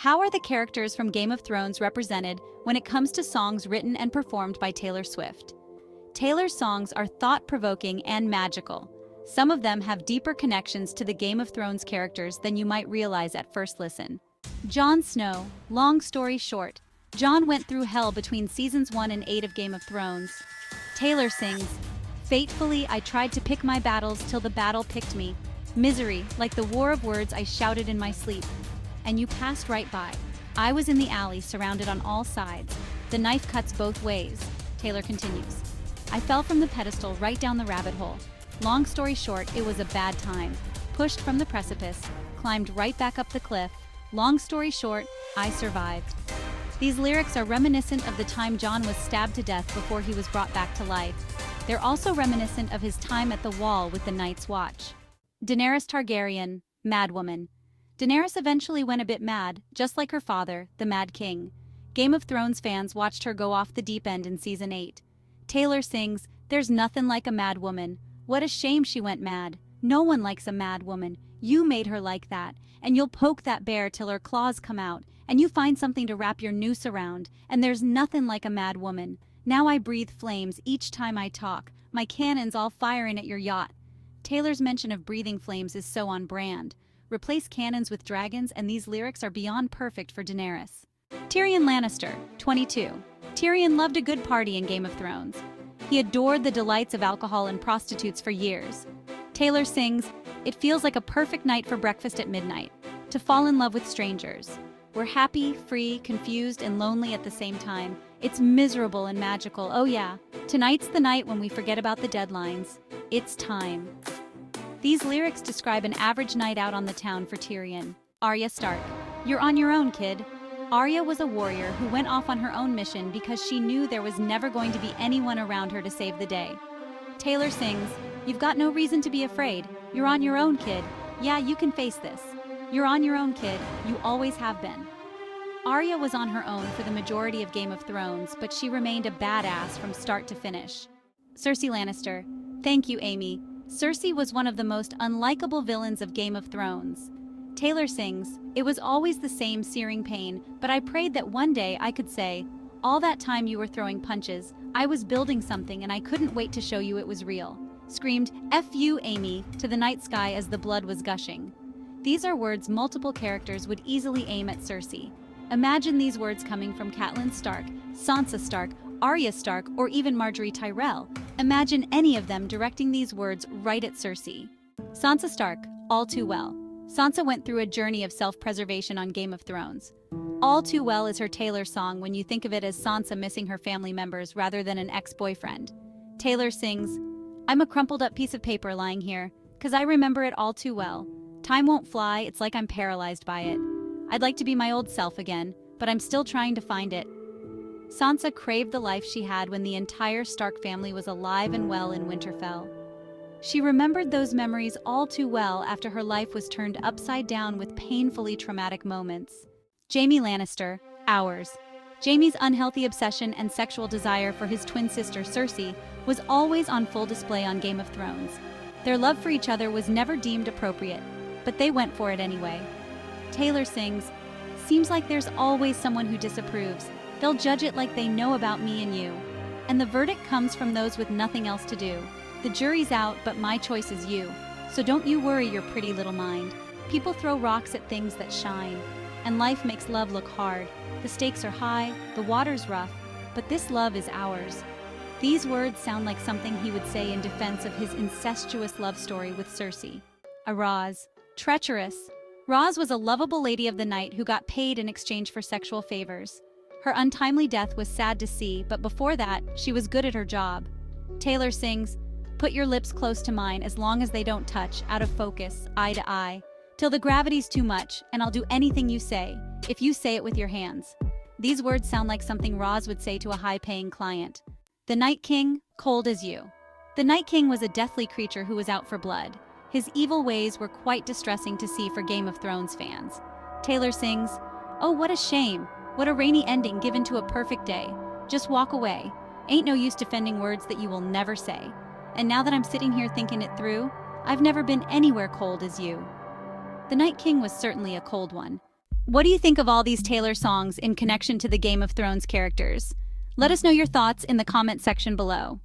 How are the characters from Game of Thrones represented when it comes to songs written and performed by Taylor Swift? Taylor's songs are thought-provoking and magical. Some of them have deeper connections to the Game of Thrones characters than you might realize at first listen. Jon Snow, long story short, Jon went through hell between seasons 1 and 8 of Game of Thrones. Taylor sings, "Fatefully I tried to pick my battles till the battle picked me. Misery, like the war of words I shouted in my sleep. And you passed right by. I was in the alley, surrounded on all sides. The knife cuts both ways," Taylor continues. "I fell from the pedestal right down the rabbit hole. Long story short, it was a bad time. Pushed from the precipice, climbed right back up the cliff. Long story short, I survived." These lyrics are reminiscent of the time Jon was stabbed to death before he was brought back to life. They're also reminiscent of his time at the Wall with the Night's Watch. Daenerys Targaryen, Mad Woman. Daenerys eventually went a bit mad, just like her father, the Mad King. Game of Thrones fans watched her go off the deep end in Season 8. Taylor sings, "There's nothing like a mad woman. What a shame she went mad. No one likes a mad woman. You made her like that. And you'll poke that bear till her claws come out, and you find something to wrap your noose around, and there's nothing like a mad woman. Now I breathe flames each time I talk. My cannons all firing at your yacht." Taylor's mention of breathing flames is so on brand. Replace cannons with dragons, and these lyrics are beyond perfect for Daenerys. Tyrion Lannister, 22. Tyrion loved a good party in Game of Thrones. He adored the delights of alcohol and prostitutes for years. Taylor sings, "It feels like a perfect night for breakfast at midnight, to fall in love with strangers. We're happy, free, confused, and lonely at the same time. It's miserable and magical, oh yeah. Tonight's the night when we forget about the deadlines. It's time." These lyrics describe an average night out on the town for Tyrion. Arya Stark, "You're on your own, kid." Arya was a warrior who went off on her own mission because she knew there was never going to be anyone around her to save the day. Taylor sings, "You've got no reason to be afraid. You're on your own, kid. Yeah, you can face this. You're on your own, kid. You always have been." Arya was on her own for the majority of Game of Thrones, but she remained a badass from start to finish. Cersei Lannister, "Thank you, Amy. Cersei was one of the most unlikable villains of Game of Thrones." Taylor sings, "It was always the same searing pain, but I prayed that one day I could say, all that time you were throwing punches, I was building something and I couldn't wait to show you it was real." Screamed, "F you, Amy," to the night sky as the blood was gushing. These are words multiple characters would easily aim at Cersei. Imagine these words coming from Catelyn Stark, Sansa Stark, Arya Stark, or even Marjorie Tyrell. Imagine any of them directing these words right at Cersei. Sansa Stark, "All Too Well." Sansa went through a journey of self-preservation on Game of Thrones. All Too Well is her Taylor song when you think of it as Sansa missing her family members rather than an ex-boyfriend. Taylor sings, "I'm a crumpled up piece of paper lying here, 'cause I remember it all too well. Time won't fly, it's like I'm paralyzed by it. I'd like to be my old self again, but I'm still trying to find it." Sansa craved the life she had when the entire Stark family was alive and well in Winterfell. She remembered those memories all too well after her life was turned upside down with painfully traumatic moments. Jaime Lannister, Hours. Jaime's unhealthy obsession and sexual desire for his twin sister Cersei was always on full display on Game of Thrones. Their love for each other was never deemed appropriate, but they went for it anyway. Taylor sings, "Seems like there's always someone who disapproves. They'll judge it like they know about me and you. And the verdict comes from those with nothing else to do. The jury's out, but my choice is you. So don't you worry your pretty little mind. People throw rocks at things that shine. And life makes love look hard. The stakes are high, the water's rough, but this love is ours." These words sound like something he would say in defense of his incestuous love story with Cersei. Raz, treacherous. Raz was a lovable lady of the night who got paid in exchange for sexual favors. Her untimely death was sad to see, but before that, she was good at her job. Taylor sings, "Put your lips close to mine as long as they don't touch, out of focus, eye to eye. Till the gravity's too much, and I'll do anything you say, if you say it with your hands." These words sound like something Raz would say to a high-paying client. The Night King, Cold as You. The Night King was a deathly creature who was out for blood. His evil ways were quite distressing to see for Game of Thrones fans. Taylor sings, "Oh, what a shame. What a rainy ending given to a perfect day. Just walk away. Ain't no use defending words that you will never say. And now that I'm sitting here thinking it through, I've never been anywhere cold as you." The Night King was certainly a cold one. What do you think of all these Taylor songs in connection to the Game of Thrones characters? Let us know your thoughts in the comment section below.